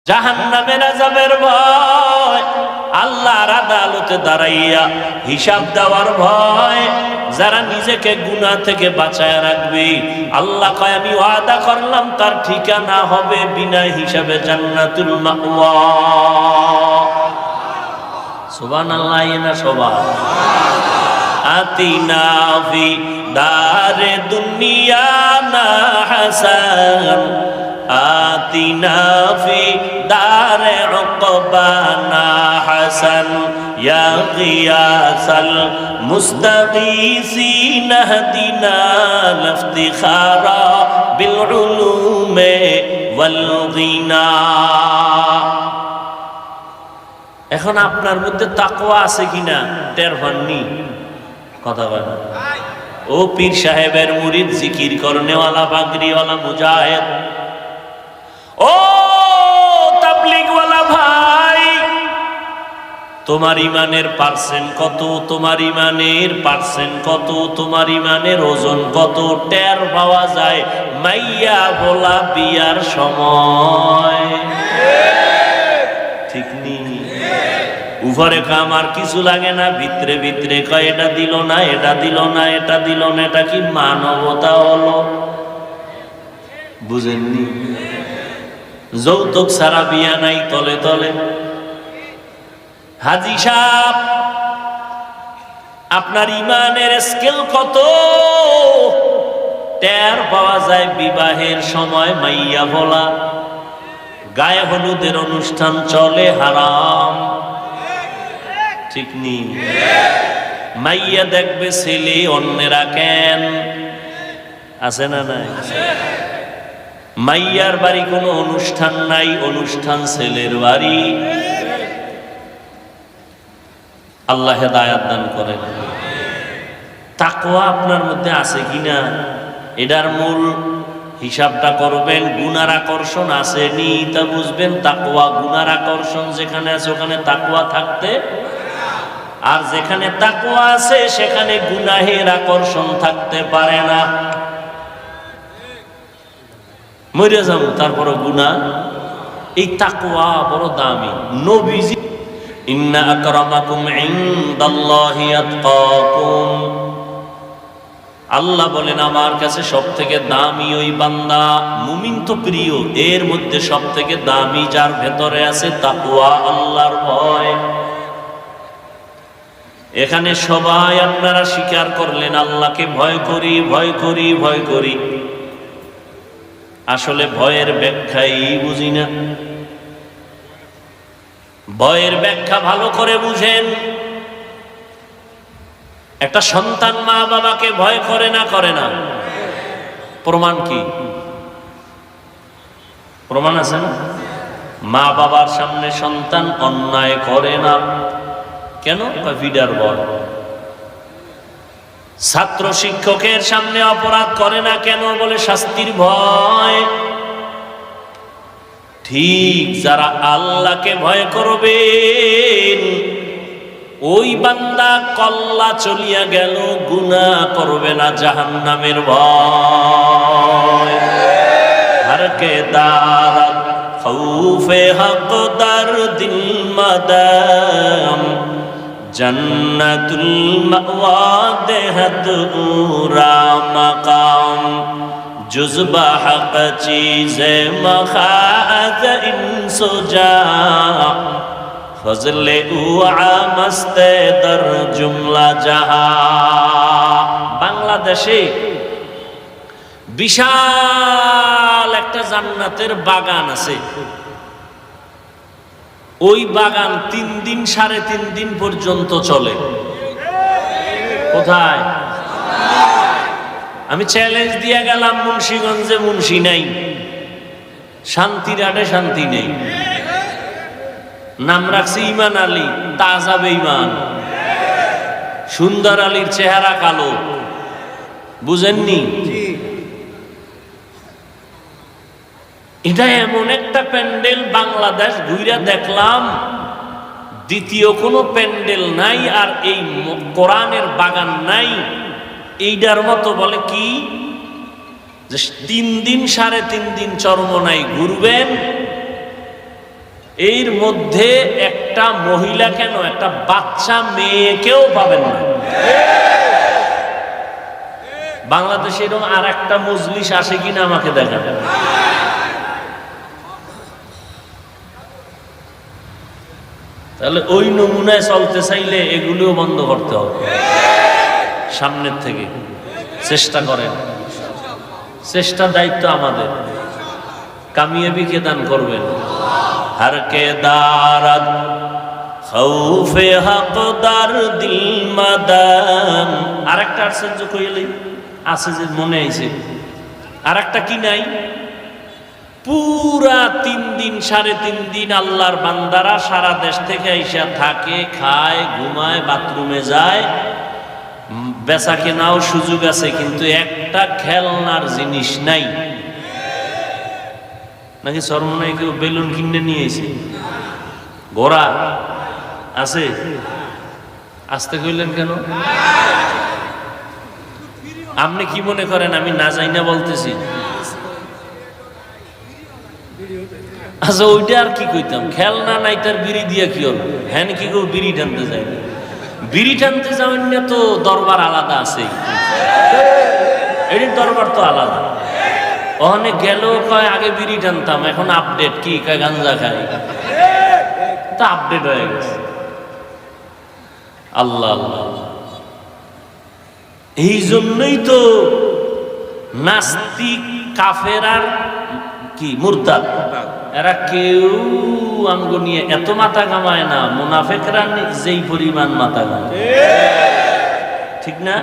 জাহান্নামের আযাবের ভয়, আল্লাহর আদালতে দাঁড়াইয়া হিসাব দেওয়ার ভয়। যারা নিজেকে গুনাহ থেকে বাঁচায় রাখবে, আল্লাহ কয় আমি ওয়াদা করলাম তার ঠিকানা হবে বিনা হিসাবে জান্নাতুল মাওয়া। সুবহানাল্লাহ না সবাই? আতিনা ফি দারে দুনিয়া না হাসান, আতিনা ফি দারে উকবানা হাসান, ইয়া গিয়াসাল মুস্তাগীসিন হদিনা লিফতিখারা বিল উলুমে ওয়াল গিনা। এখন আপনার মধ্যে তাকওয়া আছে কিনা টের পাননি? কথা বলেন। ও পীর সাহেবের মুরিদ, জিকির করনেওয়ালা, পাগড়িওয়ালা, মুজাহিদ, ও তাবলীগওয়ালা ভাই, তোমার ইমানের পার্সেন্ট কত? তোমার ইমানের পার্সেন্ট কত? তোমার ইমানের ওজন কত? টের পাওয়া যায় মাইয়া বলা বিয়ার সময়। ঠিক নি? উপরে কাম আর কিছু লাগে না, ভিতরে ভিতরে কয় এটা দিল না, এটা দিল না, এটা দিল না। এটা কি মানবতা হলো? বুঝেননি? যৌতুক ছাড়া বিয়া নাই তলে তলে। হাজী সাহেব, আপনার ইমানের স্কেল কত? টের পাওয়া যায় বিবাহের সময় মাইয়া বলা। গায়ে হলুদের অনুষ্ঠান চলে, হারাম। ঠিক নি? মাইয়া দেখবে ছেলে, অন্যেরা কেন? আছে না নাই? মাইয়ার বাড়ি কোনো অনুষ্ঠান নাই, অনুষ্ঠান ছেলের বাড়ি। আল্লাহ হেদায়াত দান করেন। তাকওয়া আপনার মধ্যে আছে কিনা এটার মূল হিসাবটা করবেন। গুনার আকর্ষণ আসেনি তা বুঝবেন। তাকওয়া, গুনার আকর্ষণ যেখানে আছে ওখানে তাকওয়া থাকতে, আর যেখানে তাকওয়া আছে সেখানে গুনাহের আকর্ষণ থাকতে পারে না। মরে যাবো তারপরও গুনাহ। এই তাকওয়া বড় দামি। নবীজি ইন্না আকরামাকুম ইনদাল্লাহি আতকাকুম, আল্লাহ বলেন আমার কাছে সব থেকে দামি ওই বান্দা। মুমিন তো প্রিয়, এর মধ্যে সব থেকে দামি যার ভেতরে আছে তাকওয়া, আল্লাহর ভয়। এখানে সবাই আপনারা স্বীকার করলেন আল্লাহকে ভয় করি, ভয় করি, ভয় করি। আসলে ভয়ের ব্যাখ্যাই বুঝি না। ভয়ের ব্যাখ্যা ভালো করে বুঝেন। একটা সন্তান মা বাবাকে ভয় করে না? করে না? প্রমাণ কি? প্রমাণ আছে না? মা বাবার সামনে সন্তান অন্যায় করে না কেন? ভিডার ভয়। ছাত্র শিক্ষকের সামনে অপরাধ করে না কেন? বলে শাস্তির ভয়। ঠিক যারা আল্লাহকে ভয় করবেন ওই বান্দা কল্লা চলিয়া গেল, গুনাহ করবে না, জাহান্নামের ভয়। হরকে দারাত খৌফে হক দার দিল মাদাম, জন্নতুল মাওয়া দেহত উরা মাকাম, जुज़्बा हक़ चीज़े मखाज़ इंसुजा, फज़ले उआ मस्ते दर जुमला जहा। বাংলাদেশে বিশাল একটা জান্নাতের বাগান আছে। ওই বাগান 3 দিন 3.5 দিন পর্যন্ত চলে। কোথায়? আমি চ্যালেঞ্জ দিয়ে গেলাম মুন্সিগঞ্জে মুন্সি নাই, শান্তিরাটে শান্তি নেই। নাম রাখছি ইমান আলী, তাজা বেঈমান। সুন্দর আলীর চেহারা কালো, বুঝেননি? এটা এমন একটা প্যান্ডেল, বাংলাদেশ ঘুরে দেখলাম দ্বিতীয় কোনো প্যান্ডেল নাই, আর এই কোরআনের বাগান নাই এইটার মতো। বলে কি যে 3 দিন 3.5 দিন চরমনাই ঘুরবেন, এর মধ্যে একটা মহিলা কেন, একটা বাচ্চা মেয়েকেও পাবেন না। বাংলাদেশে এরকম আর একটা মজলিস আসে কিনা আমাকে দেখান। তাহলে ওই নমুনায় চলতে চাইলে এগুলিও বন্ধ করতে হবে সামনের থেকে। চেষ্টা করেন, চেষ্টার দায়িত্ব আমাদের। কামিয়াবি কে দান করবেন? হর কে দারদ খৌফে হকদার দিল মাদান। আরেকটা আশ্চর্য কইলেই আছে যে মনে আইছে, আরেকটা কি নাই? পুরা 3 দিন 3.5 দিন আল্লাহর বান্দারা সারা দেশ থেকে আইসা থাকে, খায়, ঘুমায়, বাথরুমে যায়, বেচা কেনাও সুযোগ আছে, কিন্তু একটা খেলনার জিনিস নাই। নাকি চরমনাই কেউ বেলুন কিনে নিয়ে এসে? ঘোড়া আছে? আসতে কইলেন কেন? আপনি কি মনে করেন আমি না যাই না বলতেছি? আচ্ছা ওইটা আর কি কইতাম, খেলনা নাই তার বিড়ি দিয়া কি হল? হ্যাঁ কি কেউ বিড়ি টানতে যায়? বিড়ি টানতে যাবেন না তো দরবার আলাদা আছে, এটির দরবার তো আলাদা। ওখানে গেল কয় আগে বিড়ি টানতাম, এখন আপডেট কি কয় গাঞ্জা খাই, তা আপডেট হয়ে গেছে। আল্লাহ আল্লাহ। এই জন্যই তো নাস্তিক কাফেরার কি মুরতাদ, এরা কেউ আমগো নিয়ে এত মাথা কামায় না, মুনাফিকরা যেই পরিমাণ মাথা কামায়, ঠিক না?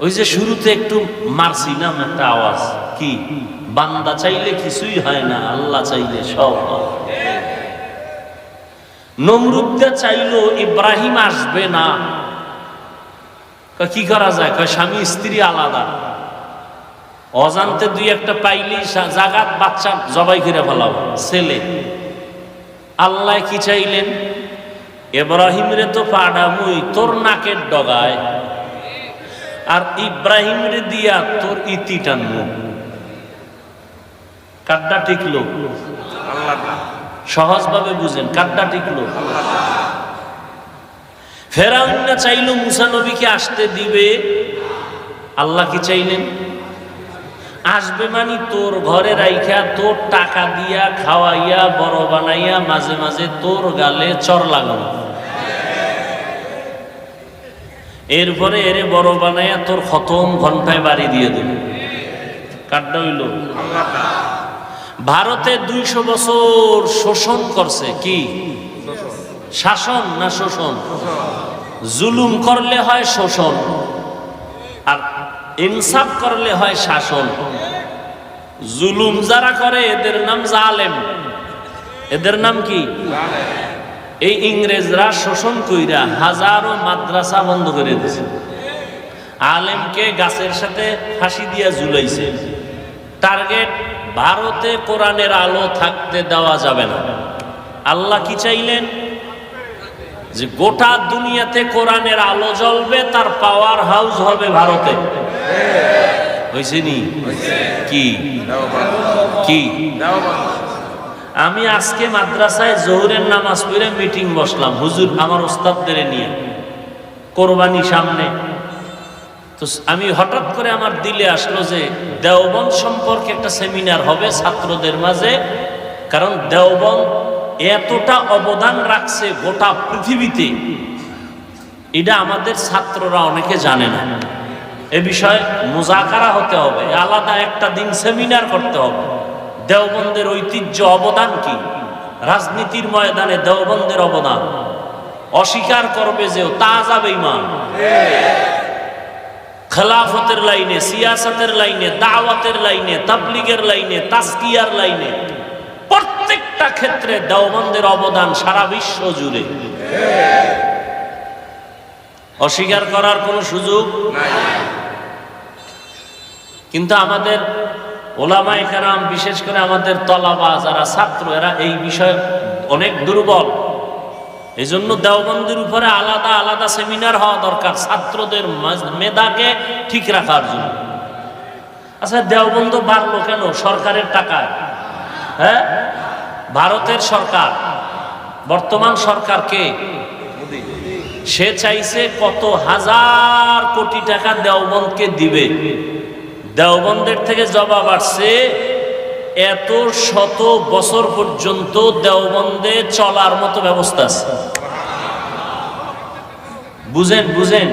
ওই যে শুরুতে একটু মারছিলাম একটা আওয়াজ, কি বান্দা চাইলে কিছুই হয় না, আল্লাহ চাইলে সব হয়। নমরুদা চাইলো ইব্রাহিম আসবে না, কি করা যায়? কয় স্বামী স্ত্রী আলাদা, অজান্তে 2-1টা পাইলি জাগাত বাচ্চা জবাই করে ফেলাবো ছেলে। আল্লাহ কি চাইলেন? ইব্রাহিম রে তো পাড়ামুই তোর নাকের ডগায়, আর ইব্রাহিম রে দিয়া তোর ইতি টানবো। কাড্ডা টিকলো? সহজ ভাবে বুঝেন, কাড্ডা টিকলো? ফেরাউন না চাইলো মুসা নবীকে আসতে দিবে, আল্লাহ কি চাইলেন? আসবে মানে তোর ঘরে রাইখা, তোর টাকা দিয়া খাওয়াইয়া বড় বানাইয়া, মাঝে মাঝে তোর গালে চর লাগানো, এরপরে এরে বড় বানাইয়া তোর খতম ঘন্টায় বাড়ি দিয়ে দেবে। কাড্ডা হইল? ভারতে 200 বছর শোষণ করছে। কি শাসন না শোষণ? জুলুম করলে হয় শোষণ, আর ইনসাফ করলে হয় শাসন। জুলুম যারা করে এদের নাম জালেম, এদের নাম কি? এই ইংরেজরা শোষণ কইরা হাজারো মাদ্রাসা বন্ধ করে দিয়েছে, আলেমকে গাছের সাথে ফাঁসি দিয়া ঝুলাইছে। টার্গেট ভারতে কোরআনের আলো থাকতে দেওয়া যাবে না। আল্লাহ কি চাইলেন? যে গোটা দুনিয়াতে কোরআনের আলো জ্বলবে, তার পাওয়ার হাউস হবে ভারতে। হয়েছে নি? কি কি? আমি আজকে মাদ্রাসায় জোহরের নামাজ পড়ে মিটিং বসলাম, হুজুর আমার ওস্তাদদের নিয়ে, কোরবানি সামনে। তো আমি হঠাৎ করে আমার দিলে আসলো যে দেওবন্দ সম্পর্কে একটা সেমিনার হবে ছাত্রদের মাঝে, কারণ দেওবন্দ এতটা অবদান রাখছে গোটা পৃথিবীতে, এটা আমাদের ছাত্ররা অনেকে জানে না। এ বিষয়ে মুজাকারা হতে হবে, আলাদা একটা দিন সেমিনার করতে হবে। দেওবন্দের ঐতিহ্য, অবদান কি, রাজনীতির ময়দানে দেওবন্দের অবদান অস্বীকার করবে যে তা যাবে ইমান। খেলাফতের লাইনে, সিয়াসতের লাইনে, দাওয়াতের লাইনে, তাবলীগের লাইনে, তাজকিয়ার লাইনে, প্রত্যেকটা ক্ষেত্রে দেওবন্দের অবদান সারা বিশ্ব জুড়ে, অস্বীকার করার কোনো সুযোগ নাই। কিন্তু আমাদের ওলামায়ে কেরাম, বিশেষ করে আমাদের তলাবা যারা ছাত্র, এরা এই বিষয়ে অনেক দুর্বল। এই জন্য দেওবন্দের উপরে আলাদা আলাদা সেমিনার হওয়া দরকার, ছাত্রদের মেধাকে ঠিক রাখার জন্য। আচ্ছা দেওবন্দ বাড়লো কেন? সরকারের টাকায়। হ্যাঁ, ভারতের সরকার, বর্তমান সরকার কে? সে চাইছে কত হাজার কোটি টাকা দেওবন্দকে দিবে। দেওবন্দের থেকে জবাব আসছে এত শত বছর পর্যন্ত দেওবন্দে চলার মতো ব্যবস্থা আছে। বুঝেন বুঝেন।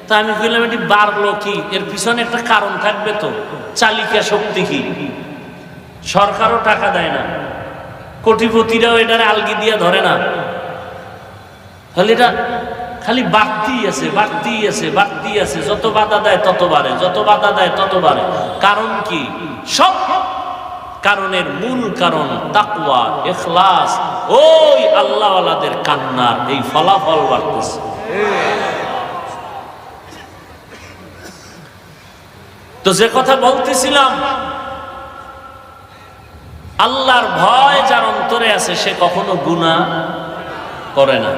তা আমি কইলাম এটি বাড়লো কি? এর পিছনে একটা কারণ থাকবে তো, চালিকা শক্তি কি? সরকারও টাকা দেয় না, কোটিপতিরাও এটারে আলগি দিয়ে ধরে না, তাহলে এটা খালি বাড়তেই আছে বাড়তেই আছে বাড়তেই আছে। যত বাধা দেয় তত বাড়ে, যত বাধা দেয় তত বাড়ে। কারণ কি? সব কারণের মূল কারণ তাকওয়া, ইখলাস, ওই আল্লাহওয়ালাদের কান্নার এই ফলাফল বাড়তেছে। তো যে কথা বলতেছিলাম, আল্লাহর ভয় যার অন্তরে আছে সে কখনো গুনাহ করে না।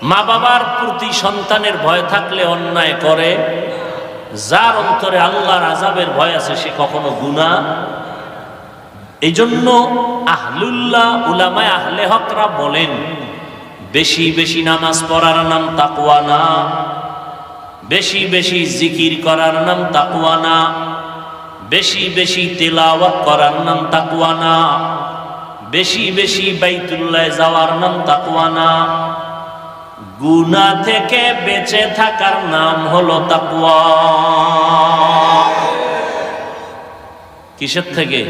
মা বাবার প্রতি সন্তানের ভয় থাকলে অন্যায় করে। যার অন্তরে আল্লাহর আযাবের ভয় আছে সে কখনো গুনাহ। এই জন্য আহলুল্লাহ, উলামায়ে আহলে হকরা বলেন, বেশি বেশি নামাজ পড়ার নাম তাকওয়া না, বেশি বেশি জিকির করার নাম তাকওয়া না, বেশি বেশি তিলাওয়াত করার নাম তাকওয়া না, বেশি বেশি বাইতুল্লাহ যাওয়ার নাম তাকওয়া না। গুনাহ থেকে বেঁচে থাকার নাম হলো তাকওয়া। কিসের থেকে?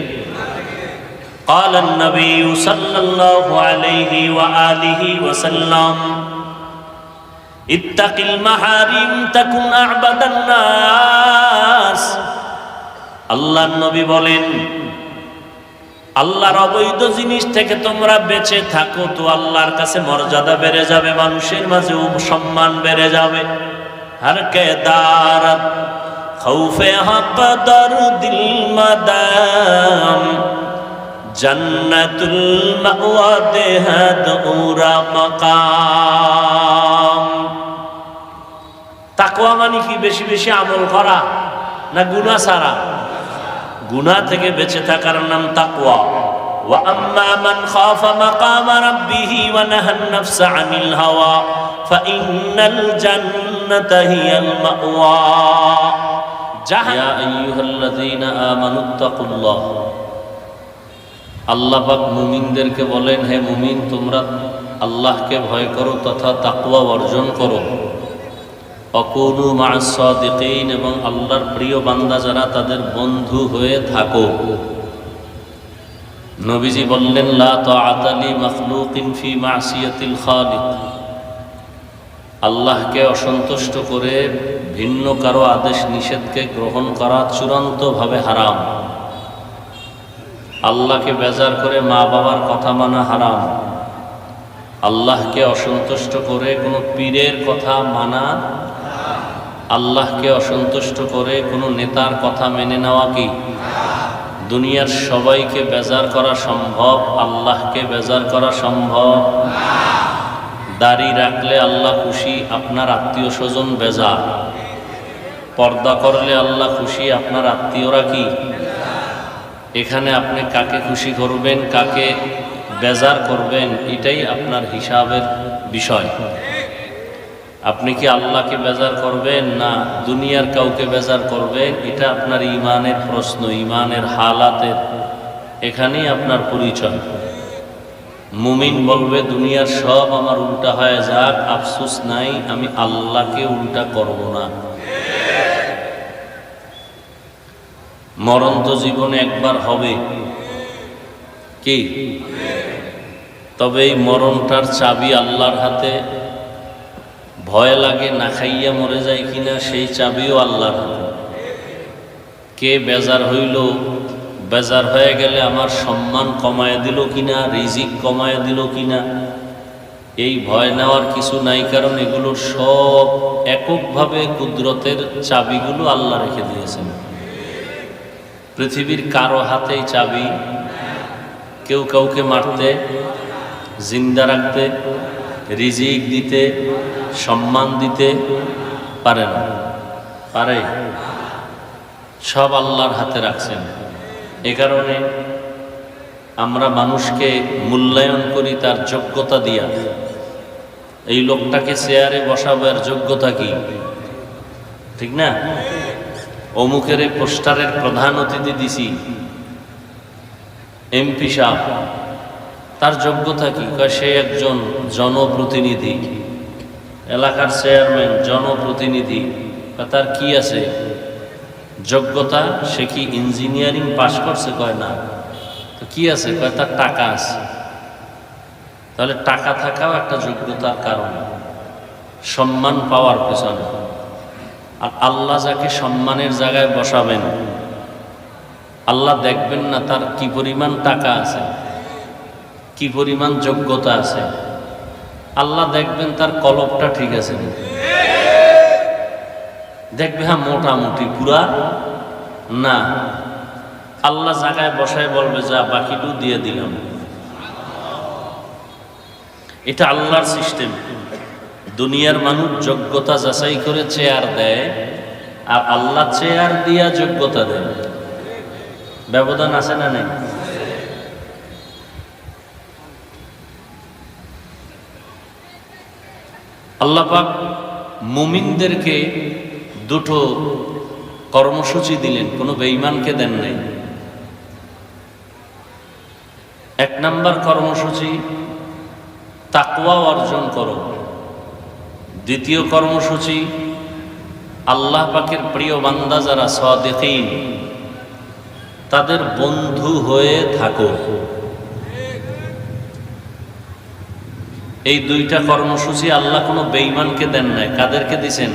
قال النبي صلى الله عليه وآله وسلم اتق المحارم تكن أعبد الناس। আল্লাহর নবী বলেন, আল্লাহর অবৈধ জিনিস থেকে তোমরা বেঁচে থাকো তো আল্লাহর কাছে মর্যাদা বেড়ে যাবে, মানুষের মাঝে সম্মান বেড়ে যাবে। হর কে দারত খৌফে হক দরদিল মাদাম জান্নাতুল মাওয়া দেহাদ উরা মাকাম। তাকওয়া মানে কি? বেশি বেশি আমল করা না গুনাহ ছাড়া? গুনাহ থেকে বেঁচে থাকার নাম তাকওয়া। ওয়া আম্মা মান খাফা মাকামা রাব্বিহি ওয়া নাহান নাফসা আনিল হাওয়া ফাইন্নাল জান্নাতা হিয়াল মাওয়া। ইয়া আইয়ুহাল্লাযীনা আমানুত্তাকুল্লাহ। আল্লাহ পাক মুমিনদেরকে বলেন, হে মুমিন, তোমরা আল্লাহকে ভয় করো তথা তাকওয়া অর্জন করো। অকুনু মা'আস সাদিকিন, এবং আল্লাহর প্রিয় বান্দা যারা তাদের বন্ধু হয়ে থাকো। নবীজি বললেন, লা তাআতা লি মাখলুকিন ফি মা'সিয়াতিল খালিক। আল্লাহকে অসন্তুষ্ট করে ভিন্ন কারো আদেশ নিষেধকে গ্রহণ করা চূড়ান্তভাবে হারাম। আল্লাহকে বেজার করে মা বাবার কথা মানা হারাম। আল্লাহকে অসন্তুষ্ট করে কোনো পীরের কথা মানা, আল্লাহকে অসন্তুষ্ট করে কোনো নেতার কথা মেনে নেওয়া কি? দুনিয়ার সবাইকে বেজার করা সম্ভব, আল্লাহকে বেজার করা সম্ভব? দাড়ি রাখলে আল্লাহ খুশি, আপনার আত্মীয় স্বজন বেজার। পর্দা করলে আল্লাহ খুশি, আপনার আত্মীয়রা কি? এখানে আপনি কাকে খুশি করবেন, কাকে বেজার করবেন, এটাই আপনার হিসাবের বিষয়। আপনি কি আল্লাহকে বেজার করবেন না দুনিয়ার কাউকে বেজার করবেন, এটা আপনার ঈমানের প্রশ্ন, ঈমানের হালাতের এখানেই আপনার পরিচয়। মুমিন বলবে, দুনিয়ার সব আমার উল্টা হয়ে যাক, আফসোস নাই, আমি আল্লাহকে উল্টা করব না। মরণ তো জীবনে একবার হবে, কি? তবে এই মরণটার চাবি আল্লাহর হাতে। ভয় লাগে না খাইয়া মরে যায় কিনা, সেই চাবিও আল্লাহর হাতে। কে বেজার হইল, বেজার হয়ে গেলে আমার সম্মান কমায় দিল কিনা, রিজিক কমায় দিল কিনা, এই ভয় নেওয়ার কিছু নাই। কারণ এগুলোর সব এককভাবে কুদরতের চাবিগুলো আল্লাহ রেখে দিয়েছেন। পৃথিবীর কারো হাতেই চাবি কেউ কাউকে মারতে, জিন্দা রাখতে, রিজিক দিতে, সম্মান দিতে পারে না। পারে? সব আল্লাহর হাতে রাখছেন। এ কারণে আমরা মানুষকে মূল্যায়ন করি তার যোগ্যতা দিয়া। এই লোকটাকে চেয়ারে বসাবার যোগ্যতা কি, ঠিক না? অমুকের এই পোস্টারের প্রধান অতিথি দিছি এমপি সাহেব, তার যোগ্যতা কি? সে একজন জনপ্রতিনিধি, এলাকার চেয়ারম্যান, জনপ্রতিনিধি। তার কি আছে যোগ্যতা? সে কি ইঞ্জিনিয়ারিং পাশ করছে? কয় না। তো কি আছে? কয় তার টাকা আছে। তাহলে টাকা থাকাও একটা যোগ্যতার কারণ, সম্মান পাওয়ার পেছনে। আর আল্লাহ যাকে সম্মানের জায়গায় বসাবেন, আল্লাহ দেখবেন না তার কি পরিমাণ টাকা আছে, কি পরিমাণ যোগ্যতা আছে। আল্লাহ দেখবেন তার কলবটা ঠিক আছে, দেখবে হ্যাঁ মোটামুটি, পুরা না। আল্লাহ জায়গায় বসায় বলবে যা বাকিটু দিয়ে দিলাম। এটা আল্লাহর সিস্টেম। দুনিয়ার মানুষ যোগ্যতা যাচাই করে চেয়ার দেয়, আর আল্লাহ চেয়ার দিয়া যোগ্যতা দেয়। ব্যবধান আছে না নেই? আল্লাহ পাক মুমিনদেরকে দুটো কর্মসূচি দিলেন, কোনো বেঈমানকে দেন নাই। এক নাম্বার কর্মসূচি, তাকওয়া অর্জন করো। দ্বিতীয় কর্মসূচি, আল্লাহ পাকের প্রিয় বান্দা যারা সাদিকীন, তাদের বন্ধু হয়ে থাকো। এই দুইটা কর্মসূচি আল্লাহ কোনো বেঈমানকে দেন নাই। কাদেরকে দিছেন?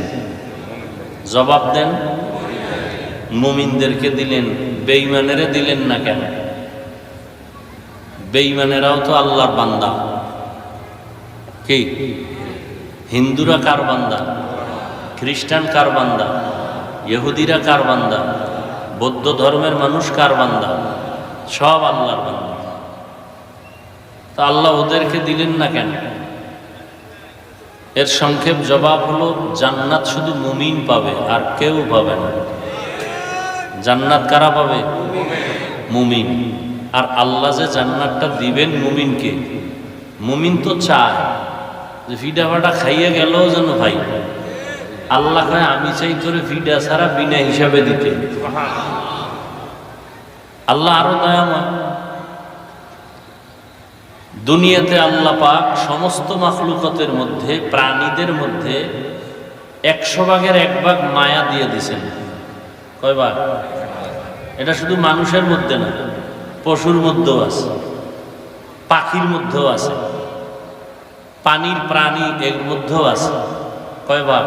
জবাব দেন। মুমিনদেরকে দিলেন, বেঈমানেরে দিলেন না কেন? বেঈমানেরাও তো আল্লাহর বান্দা। কি হিন্দুরা কার বান্দা? খ্রিস্টান কার বান্দা? ইহুদিরা কার বান্দা? বৌদ্ধ ধর্মের মানুষ কার বান্দা? সব আল্লাহর বান্দা। তা আল্লাহ ওদেরকে দিলেন না কেন? এর সংক্ষেপ জবাব হলো, জান্নাত শুধু মুমিন পাবে, আর কেউ পাবে না। জান্নাত কারা পাবে? মুমিন। আর আল্লাহ যে জান্নাতটা দিবেন মুমিনকে, মুমিন তো চায় যে ফিডা ফাটা খাইয়ে গেল যেন ভাই। আল্লাহ কয় আমি চাই তোরে ফিডা ছাড়া বিনা হিসাবে দিতে। আল্লাহ আরো দয়াময়। দুনিয়াতে আল্লাহ পাক সমস্ত মাখলুকাতের মধ্যে, প্রাণীদের মধ্যে 100 ভাগের 1 ভাগ মায়া দিয়ে দিছেন। কয় ভাগ? এটা শুধু মানুষের মধ্যে না, পশুর মধ্যেও আছে, পাখির মধ্যেও আছে, পানির প্রাণী এর মধ্যেও আছে। কয় ভাগ?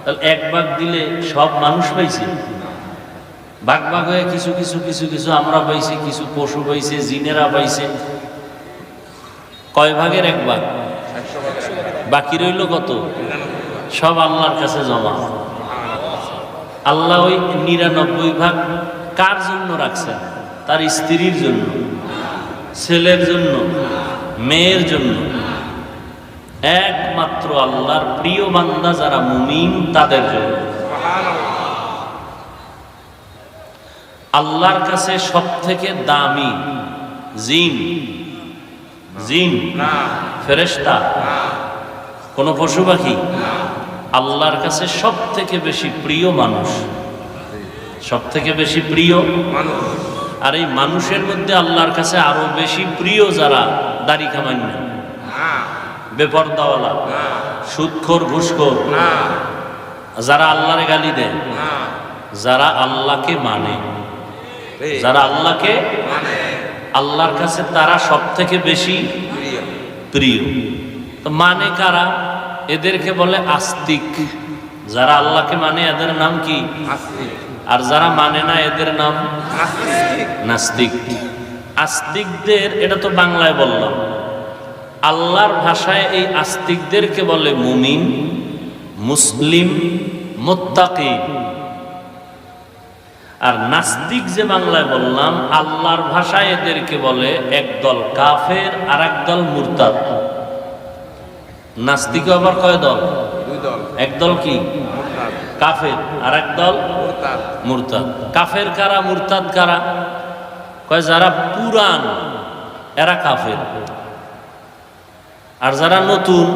তাহলে 1 ভাগ দিলে সব মানুষ পাইছে? ভাগ ভাগ হয়ে কিছু কিছু কিছু কিছু আমরা পাইছি, কিছু পশু পাইছে, জিনেরা পাইছে। কয় ভাগের 1 ভাগ? বাকি রইল কত? সব আল্লাহর কাছে জমা। আল্লাহ ওই 99 ভাগ কার জন্য রাখছেন? তার স্ত্রীর জন্য, ছেলের জন্য, মেয়ের জন্য। একমাত্র আল্লাহর প্রিয় বান্দা যারা মুমিন, তাদের জন্য। আল্লাহর কাছে সব থেকে দামি জিন, জিন ফেরেশতা, কোন পশু পাখি? আল্লাহর কাছে সব থেকে বেশি প্রিয় মানুষ, সব থেকে বেশি প্রিয় মানুষ। আর এই মানুষের মধ্যে আল্লাহর কাছে আরো বেশি প্রিয় যারা দাড়ি কামান্য, বেপরদাওয়ালা, সুদখোর, ঘুষখোর, যারা আল্লাহরে গালি দেয়, যারা আল্লাহকে মানে, যারা আল্লাহকে মানে, আল্লাহর কাছে তারা সব থেকে বেশি প্রিয়। তো মানে কারা? এদেরকে বলে আস্তিক। যারা আল্লাহকে মানে এদের নাম কি? আস্তিক। আর যারা মানে না এদের নাম নাস্তিক। আস্তিকদের, এটা তো বাংলায় বললাম, আল্লাহর ভাষায় এই আস্তিকদেরকে বলে মুমিন, মুসলিম, মুত্তাকি। আর নাস্তিক যে বাংলায় বললাম, আল্লাহর ভাষায় এদেরকে বলে একদল কাফের আর একদল মুরতাদ। নাস্তিক আবার কয় দল? 2 দল। একদল কি? কাফের, আর একদল মুরতাদ। কাফের কারা, মুরতাদ কারা? কয় যারা পুরান এরা কাফের, আর যারা নতুন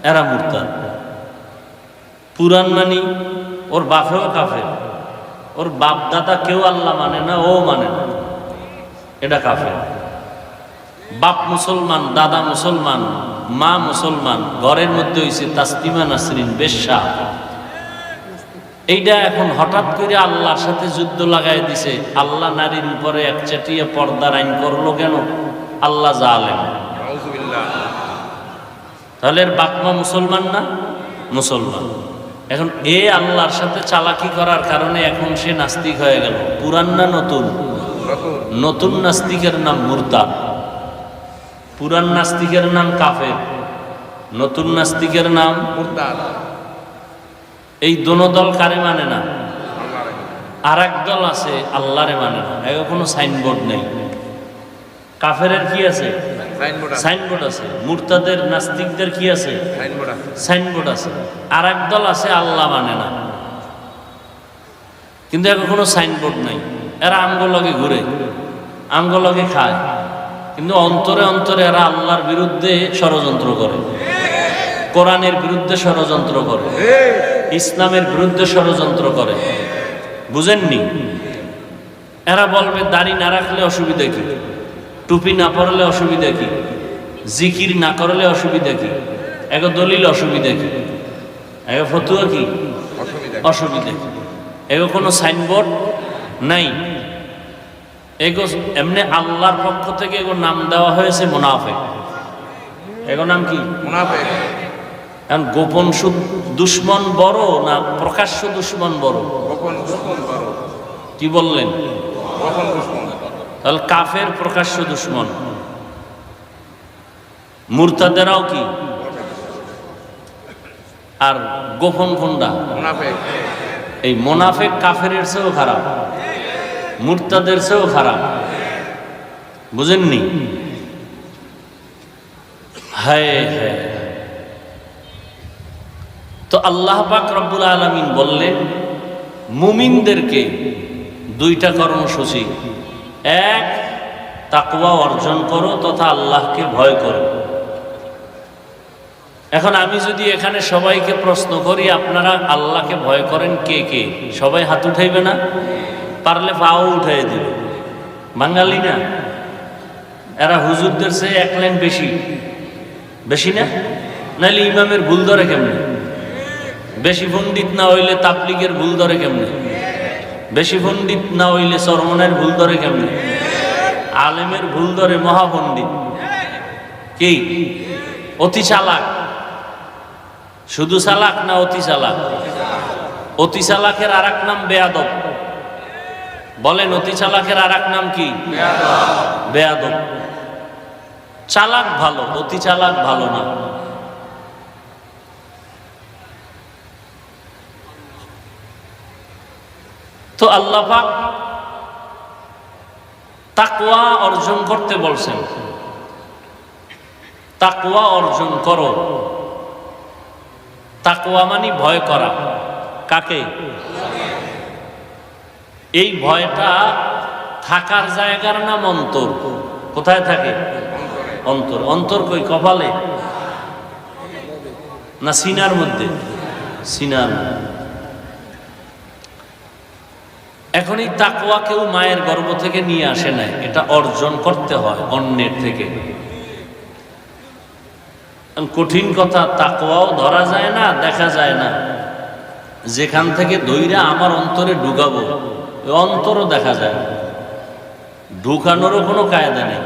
এরা মুরতাদ। পুরান মানি ওর বাপেও কাফের, ওর বাপ দাদা কেউ আল্লাহ মানে না, ও মানে না, এটা কাফের। বাপ মুসলমান, দাদা মুসলমান, মা মুসলমান, ঘরের মধ্যে হইছে তাসলিমা নাসরিন বেশ্যা। এইটা এখন হঠাৎ করে আল্লাহর সাথে যুদ্ধ লাগাই দিছে। আল্লাহ নারীর উপরে একচাটিয়া পর্দার আইন করলো কেন? আল্লাহ জালেম। তাহলে এর বাপ মা মুসলমান না? মুসলমান। এখন এ আল্লাহর সাথে চালাকি করার কারণে এখন সে নাস্তিক হয়ে গেল। পুরান না নতুন? নতুন নাস্তিকের নাম মুরতাদ, পুরান নাস্তিকের নাম কাফের, নতুন নাস্তিকের নাম মুরতাদ। এই দোনো দল কারে মানে না? আর এক দল আছে আল্লাহরে মানে না, এর কোনো সাইনবোর্ড নেই। কাফেরের কি আছে? সাইনবোর্ড আছে। মুরতাদের নাস্তিকদের কি আছে? সাইনবোর্ড আছে। আর এক দল আছে আল্লাহ মানে না, কিন্তু এখন কোনো সাইনবোর্ড নাই। এরা আমগোলগে ঘুরে, আমগোলগে খায়, কিন্তু অন্তরে অন্তরে এরা আল্লাহর বিরুদ্ধে ষড়যন্ত্র করে, কোরআনের বিরুদ্ধে ষড়যন্ত্র করে, ইসলামের বিরুদ্ধে ষড়যন্ত্র করে। বুঝেননি? এরা বলবে দাড়ি না রাখলে অসুবিধা কি, টুপি না পরলে অসুবিধা কি, জিকির না করলে অসুবিধা কি, এক দলিল অসুবিধা কি, এক ফতুয়া কি অসুবিধা কি, এগো কোনো সাইনবোর্ড নাই। এগো এমনি আল্লাহর পক্ষ থেকে এগো নাম দেওয়া হয়েছে মুনাফিক। এগো নাম কি? মুনাফিক। এখন গোপন দুশ্মন বড় না প্রকাশ্য দুশ্মন বড়? কি বললেন? তাহলে কাফের প্রকাশ্য দুশ্মন, মুরতাদেরাও কি? আর গোপন কোনটা? এই মুনাফিক কাফের চেয়েও খারাপ, মুরতাদের চেয়েও খারাপ। বুঝেননি? হায় হায়। তো আল্লাহ পাক রব্বুল আলামিন বললেন মুমিনদেরকে দুইটা কর্মসূচি। এক, তাকওয়া অর্জন করো তথা আল্লাহকে ভয় করো। এখন আমি যদি এখানে সবাইকে প্রশ্ন করি আপনারা আল্লাহকে ভয় করেন কে কে, সবাই হাত উঠাইবে না? পারলে পাও উঠাই দিবে। বাঙালি না এরা, হুজুরদের চেয়ে এক লাইন বেশি, বেশি না? নাইলে ইমামের ভুল ধরে কেমনে? বেশি পণ্ডিত না হইলে তাবলীগের ভুল ধরে কেমনে? বেশি পণ্ডিত না হইলে চরমনের ভুল ধরে কেমনে? আলেমের ভুল ধরে মহাপণ্ডিত। কি অতি চালাক? শুধু চালাক না অতি চালাক? অতি চালাকের আর এক নাম বেয়াদব। বলেন অতি চালাকের আর এক নাম কি? বেয়াদব। চালাক ভালো, অতি চালাক ভালো না। তো আল্লাহ পাক তাকওয়া অর্জন করতে বলছেন। তাকওয়া অর্জন করো। তাকওয়া মানে ভয় করা। কাকে? এই ভয়টা থাকার জায়গার নাম অন্তর। কোথায় থাকে? অন্তর। অন্তর কই? কপালে না সিনার মধ্যে? সিনার। এখন এই তাকওয়া কেউ মায়ের গর্ভ থেকে নিয়ে আসে নাই, এটা অর্জন করতে হয় অন্যের থেকে। কঠিন কথা, তাকওয়াও ধরা যায় না, দেখা যায় না। যেখান থেকে দইরা আমার অন্তরে ঢুকাবো অন্তরও দেখা যায় না, ঢুকানোরও কোনো কায়দা নেই।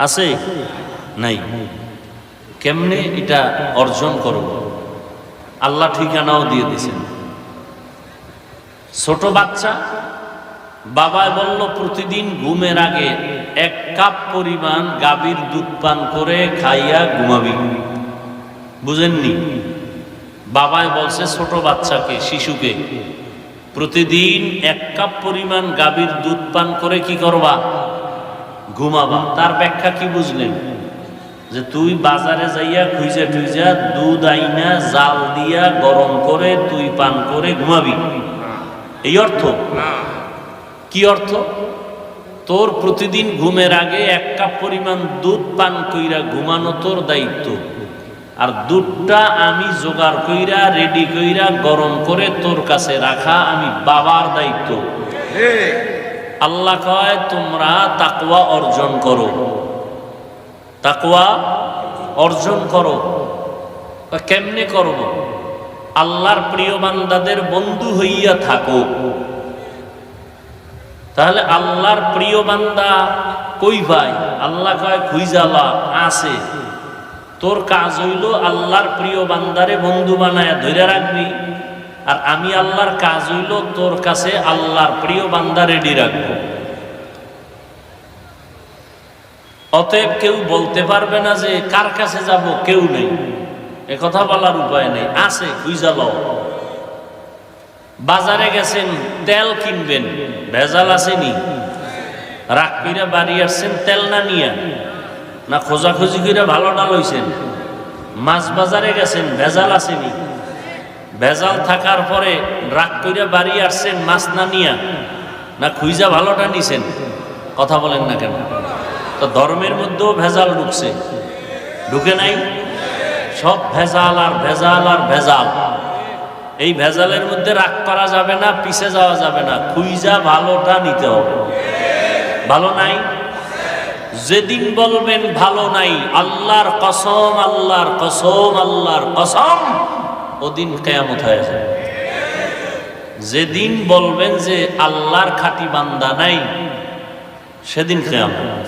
আছে? নাই। কেমনে এটা অর্জন করব? আল্লাহ ঠিকানাও দিয়ে দিয়েছেন। ছোট বাচ্চা বাবায় বলল প্রতিদিন ঘুমের আগে 1 কাপ পরিমাণ গাভীর দুধ পান করে খাইয়া ঘুমাবি। বুঝেননি? বাবায় বলছে ছোট বাচ্চাকে, শিশুকে প্রতিদিন 1 কাপ পরিমাণ গাভীর দুধ পান করে কি করবা? ঘুমাবা। তার ব্যাখ্যা কি বুঝলেন? যে তুই বাজারে যাইয়া খুঁজা টুইজা দুধ আইনা জাল দিয়া গরম করে তুই পান করে ঘুমাবি, এই অর্থ? কি অর্থ? তোর প্রতিদিন ঘুমের আগে 1 কাপ পরিমাণ দুধ পান কইরা ঘুমানো তোর দায়িত্ব, আর দুধটা আমি জোগাড় কইরা রেডি কইরা গরম করে তোর কাছে রাখা আমি বাবার দায়িত্ব। আল্লাহ কয় তোমরা তাকওয়া অর্জন করো, তাকওয়া অর্জন করো। কেমনে করব? আল্লাহর প্রিয় বান্দাদের বন্ধু হইয়া থাকো। তাহলে আল্লাহর প্রিয় বান্দা কই ভাই? আল্লাহ কয় খুইজালা আছে। তোর কাজ হইল আল্লাহর প্রিয় বান্দারে বন্ধু বানায় ধরে রাখবি, আর আমি আল্লাহর কাজ হইল তোর কাছে আল্লাহর প্রিয় বান্দা রেডি রাখবো। অতএব কেউ বলতে পারবে না যে কার কাছে যাব, কেউ নেই, একথা বলার উপায় নেই। আছে, খুইজালাও। বাজারে গেছেন তেল কিনবেন, ভেজাল আসেনি? রাগ কইরা বাড়ি আসছেন তেল না নিয়া, না খোঁজাখুঁজি করে ভালো ডাল হইছেন? মাছ বাজারে গেছেন, ভেজাল আসেনি? ভেজাল থাকার পরে রাগ কইরা বাড়ি আসছেন মাছ না নিয়া, না খুঁজা ভালোটা নিছেন? কথা বলেন না কেন? তো ধর্মের মধ্যেও ভেজাল ঢুকছে, ঢুকে নাই? সব ভেজাল আর ভেজাল আর ভেজাল। এই ভেজালের মধ্যে রাগ করা যাবে না, পিছে যাওয়া যাবে না, খুইজা ভালোটা নিতে হবে। ভালো নাই? যেদিন বলবেন ভালো নাই, আল্লাহর কসম, আল্লাহর কসম, আল্লাহর কসম, ওদিন কিয়ামত হয়ে যাবে। যেদিন বলবেন যে আল্লাহর খাঁটি বান্দা নাই, সেদিন কিয়ামত।